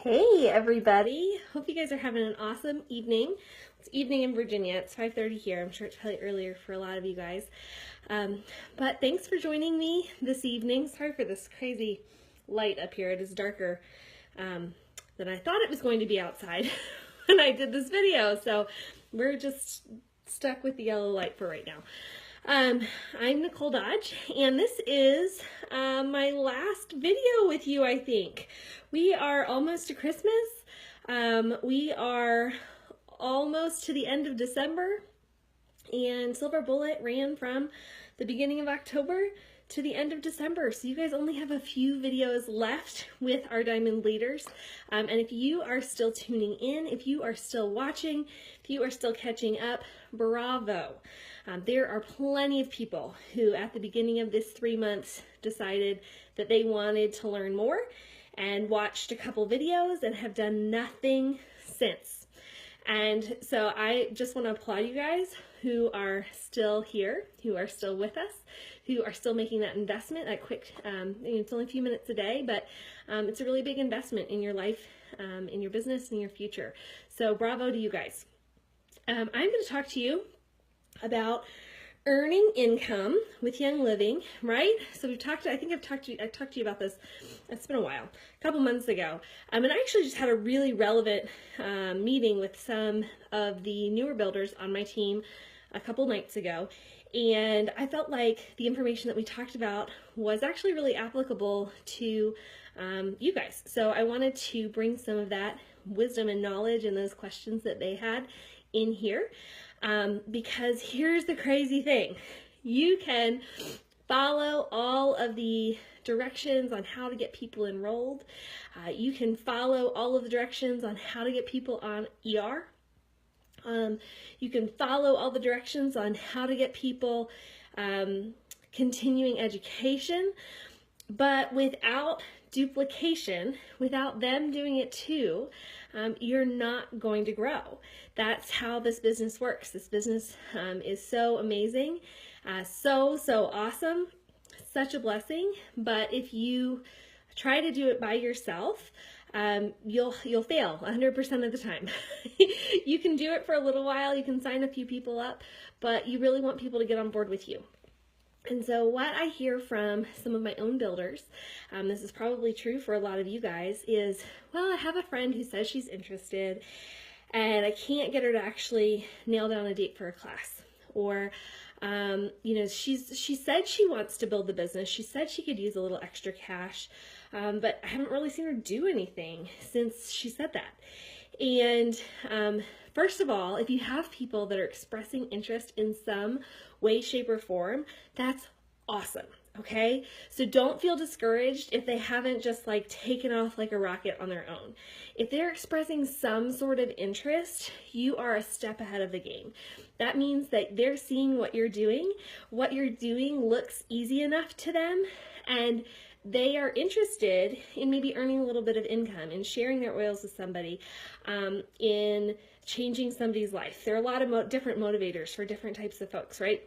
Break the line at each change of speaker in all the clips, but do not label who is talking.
Hey everybody, hope you guys are having an awesome evening. It's evening in Virginia, it's 5:30 here. I'm sure it's probably earlier for a lot of you guys. But thanks for joining me this evening. Sorry for this crazy light up here. It is darker than I thought it was going to be outside when I did this video. So we're just stuck with the yellow light for right now. I'm Nicole Dodge, and this is my last video with you, I think. We are almost to Christmas. We are almost to the end of December, and Silver Bullet ran from the beginning of October to the end of December. So you guys only have a few videos left with our Diamond Leaders. And if you are still tuning in, if you are still watching, if you are still catching up, bravo. There are plenty of people who at the beginning of this 3 months decided that they wanted to learn more and watched a couple videos and have done nothing since. And so I just want to applaud you guys who are still here, who are still with us, who are still making that investment, that quick, it's only a few minutes a day, but it's a really big investment in your life, in your business, in your future. So bravo to you guys. I'm going to talk to you about earning income with Young Living, right? So we've talked, I think I talked to you about this, it's been a while, a couple months ago. And I actually just had a really relevant meeting with some of the newer builders on my team a couple nights ago. And I felt like the information that we talked about was actually really applicable to you guys. So I wanted to bring some of that wisdom and knowledge and those questions that they had in here. Because here's the crazy thing. You can follow all of the directions on how to get people enrolled. You can follow all of the directions on how to get people on ER. You can follow all the directions on how to get people continuing education, but without duplication, without them doing it too, you're not going to grow. That's how this business works. This business is so amazing, so awesome, such a blessing. But if you try to do it by yourself, you'll fail 100% of the time. You can do it for a little while, you can sign a few people up, but you really want people to get on board with you. And so what I hear from some of my own builders, this is probably true for a lot of you guys, is, well, I have a friend who says she's interested and I can't get her to actually nail down a date for a class. Or, she said she wants to build the business. She said she could use a little extra cash, but I haven't really seen her do anything since she said that. And first of all, if you have people that are expressing interest in some way, shape, or form, that's awesome, okay? So don't feel discouraged if they haven't just like taken off like a rocket on their own. If they're expressing some sort of interest, you are a step ahead of the game. That means that they're seeing what you're doing looks easy enough to them, and they are interested in maybe earning a little bit of income and sharing their oils with somebody, in changing somebody's life. There are a lot of different motivators for different types of folks, right?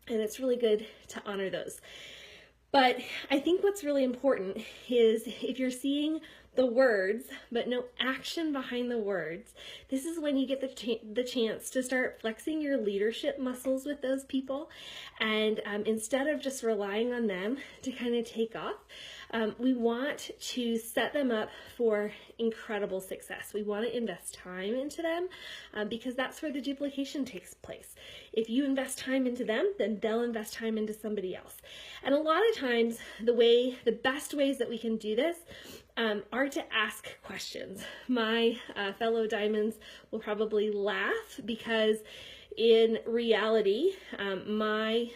And it's really good to honor those. But I think what's really important is if you're seeing the words, but no action behind the words, this is when you get the chance to start flexing your leadership muscles with those people. And instead of just relying on them to kind of take off, we want to set them up for incredible success. We want to invest time into them because that's where the duplication takes place. If you invest time into them, then they'll invest time into somebody else. And a lot of times, the best ways that we can do this are to ask questions. My fellow diamonds will probably laugh because in reality, my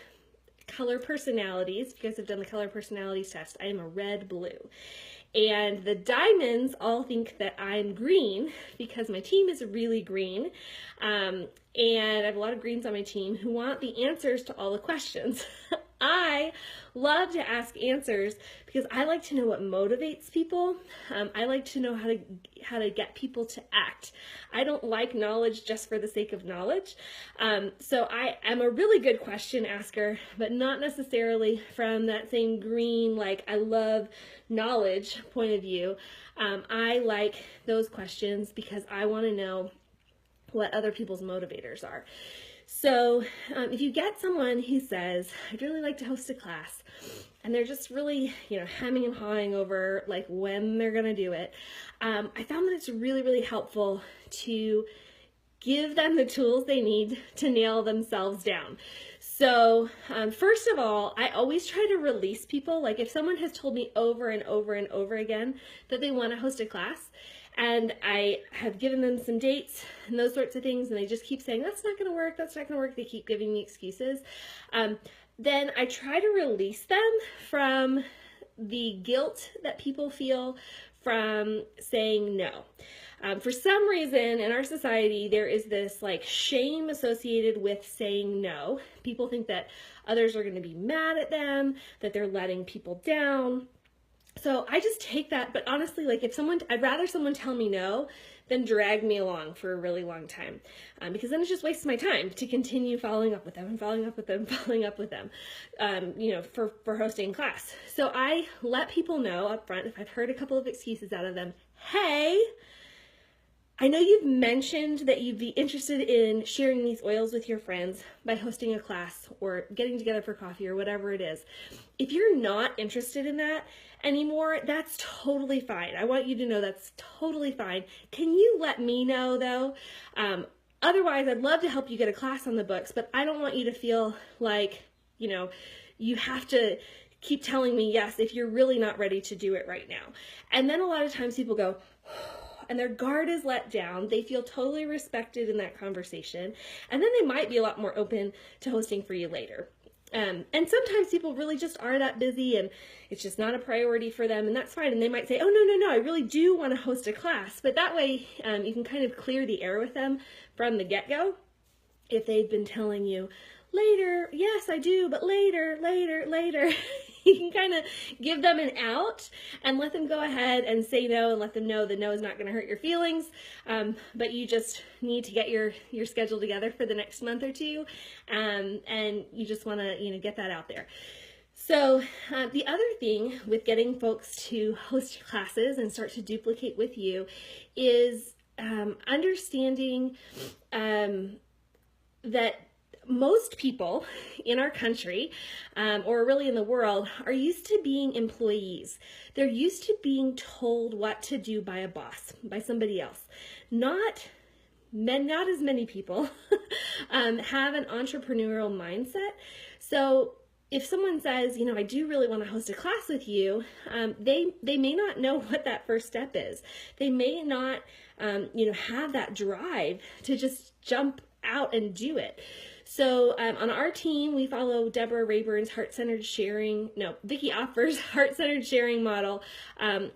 color personalities, if you guys have done the color personalities test, I am a red-blue. And the diamonds all think that I'm green because my team is really green. And I have a lot of greens on my team who want the answers to all the questions. I love to ask answers because I like to know what motivates people. I like to know how to get people to act. I don't like knowledge just for the sake of knowledge. So I am a really good question asker, but not necessarily from that same green, like I love knowledge point of view. I like those questions because I want to know what other people's motivators are. So if you get someone who says, I'd really like to host a class, and they're just really, hemming and hawing over like when they're going to do it, I found that it's really, really helpful to give them the tools they need to nail themselves down. So first of all, I always try to release people. Like if someone has told me over and over and over again that they want to host a class, and I have given them some dates and those sorts of things, and they just keep saying, that's not going to work, that's not going to work. They keep giving me excuses. Then I try to release them from the guilt that people feel from saying no. For some reason in our society, there is this like shame associated with saying no. People think that others are going to be mad at them, that they're letting people down. So I just take that, but honestly, like I'd rather someone tell me no than drag me along for a really long time, because then it just wastes my time to continue following up with them and following up with them, following up with them, for hosting class. So I let people know up front, if I've heard a couple of excuses out of them, hey, I know you've mentioned that you'd be interested in sharing these oils with your friends by hosting a class or getting together for coffee or whatever it is. If you're not interested in that anymore, that's totally fine. I want you to know that's totally fine. Can you let me know though? Otherwise, I'd love to help you get a class on the books, but I don't want you to feel like, you have to keep telling me yes if you're really not ready to do it right now. And then a lot of times people go, and their guard is let down. They feel totally respected in that conversation. And then they might be a lot more open to hosting for you later. And sometimes people really just are that busy and it's just not a priority for them, and that's fine. And they might say, oh, no, I really do want to host a class. But that way you can kind of clear the air with them from the get-go. If they've been telling you, later, yes, I do, but later, you can kind of give them an out and let them go ahead and say no and let them know the no is not going to hurt your feelings, but you just need to get your schedule together for the next month or two, and you just want to get that out there. So the other thing with getting folks to host classes and start to duplicate with you is understanding that most people in our country, or really in the world, are used to being employees. They're used to being told what to do by a boss, by somebody else. Not as many people have an entrepreneurial mindset. So if someone says, I do really want to host a class with you, they may not know what that first step is. They may not, have that drive to just jump out and do it. So on our team, we follow Deborah Rayburn's Vicki Offer's heart-centered sharing model,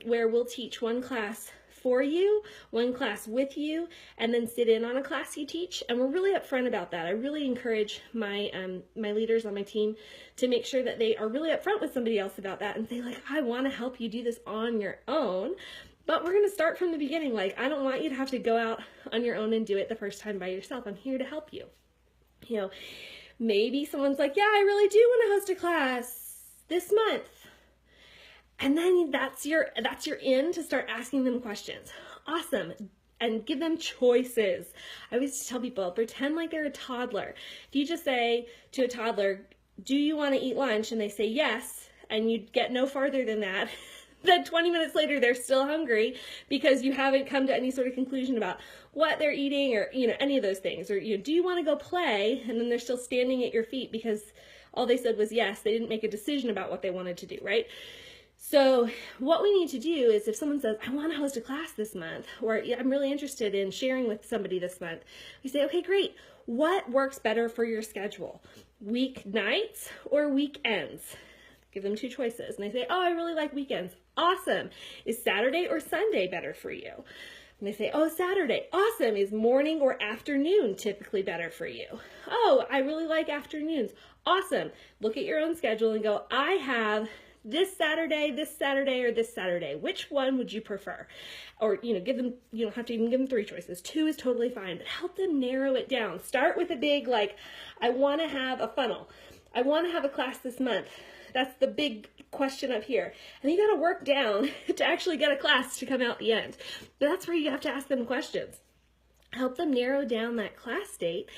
where we'll teach one class for you, one class with you, and then sit in on a class you teach. And we're really upfront about that. I really encourage my leaders on my team to make sure that they are really upfront with somebody else about that and say, like, I want to help you do this on your own. But we're going to start from the beginning. Like, I don't want you to have to go out on your own and do it the first time by yourself. I'm here to help you. Maybe someone's like, yeah, I really do want to host a class this month. And then that's your in to start asking them questions. Awesome. And give them choices. I always tell people, pretend like they're a toddler. If you just say to a toddler, do you want to eat lunch? And they say yes, and you get no farther than that, then 20 minutes later, they're still hungry because you haven't come to any sort of conclusion about what they're eating or, any of those things. Or, do you want to go play? And then they're still standing at your feet because all they said was yes. They didn't make a decision about what they wanted to do, right? So what we need to do is if someone says, I want to host a class this month, or I'm really interested in sharing with somebody this month, we say, okay, great. What works better for your schedule? Weeknights or weekends? Give them two choices. And they say, oh, I really like weekends. Awesome. Is Saturday or Sunday better for you? When they say, oh, Saturday, awesome. Is morning or afternoon typically better for you? Oh, I really like afternoons. Awesome. Look at your own schedule and go, I have this Saturday, or this Saturday. Which one would you prefer? Or, give them, you don't have to even give them 3 choices. 2 is totally fine, but help them narrow it down. Start with a big, I want to have a funnel. I want to have a class this month. That's the big question up here. And you got to work down to actually get a class to come out the end. But that's where you have to ask them questions. Help them narrow down that class date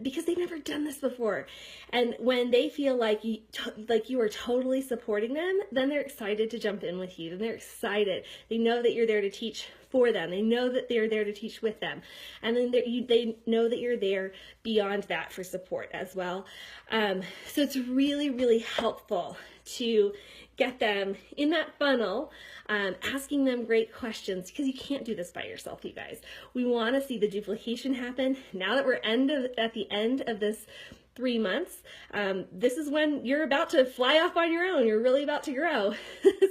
because they've never done this before. And when they feel like you are totally supporting them, then they're excited to jump in with you. Then they're excited. They know that you're there to teach for them. They know that they're there to teach with them. And then they know that you're there beyond that for support as well. So it's really, really helpful to get them in that funnel, asking them great questions, because you can't do this by yourself, you guys. We want to see the duplication happen. Now that we're at the end of this 3 months, this is when you're about to fly off on your own. You're really about to grow.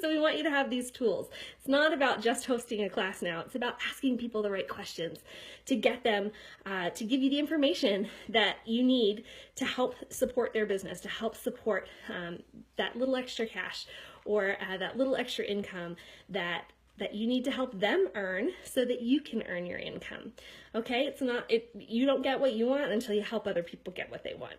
So we want you to have these tools. It's not about just hosting a class now. It's about asking people the right questions to get them to give you the information that you need to help support their business, to help support that little extra cash or that little extra income that you need to help them earn so that you can earn your income. Okay? You don't get what you want until you help other people get what they want.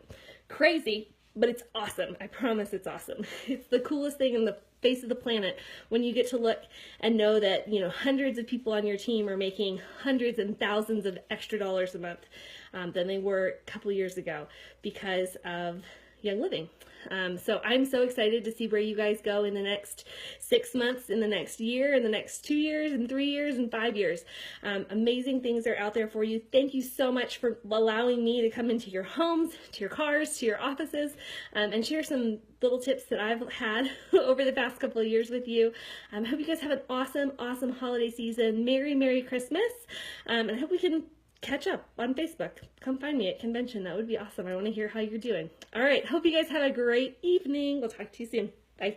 Crazy, but it's awesome. I promise it's awesome. It's the coolest thing in the face of the planet when you get to look and know that, hundreds of people on your team are making hundreds and thousands of extra dollars a month than they were a couple years ago because of Young Living. So I'm so excited to see where you guys go in the next 6 months, in the next year, in the next 2 years, and 3 years, and 5 years. Amazing things are out there for you. Thank you so much for allowing me to come into your homes, to your cars, to your offices, and share some little tips that I've had over the past couple of years with you. I hope you guys have an awesome, awesome holiday season. Merry, Merry Christmas. And I hope we can catch up on Facebook. Come find me at convention. That would be awesome. I want to hear how you're doing. All right. Hope you guys have a great evening. We'll talk to you soon. Bye.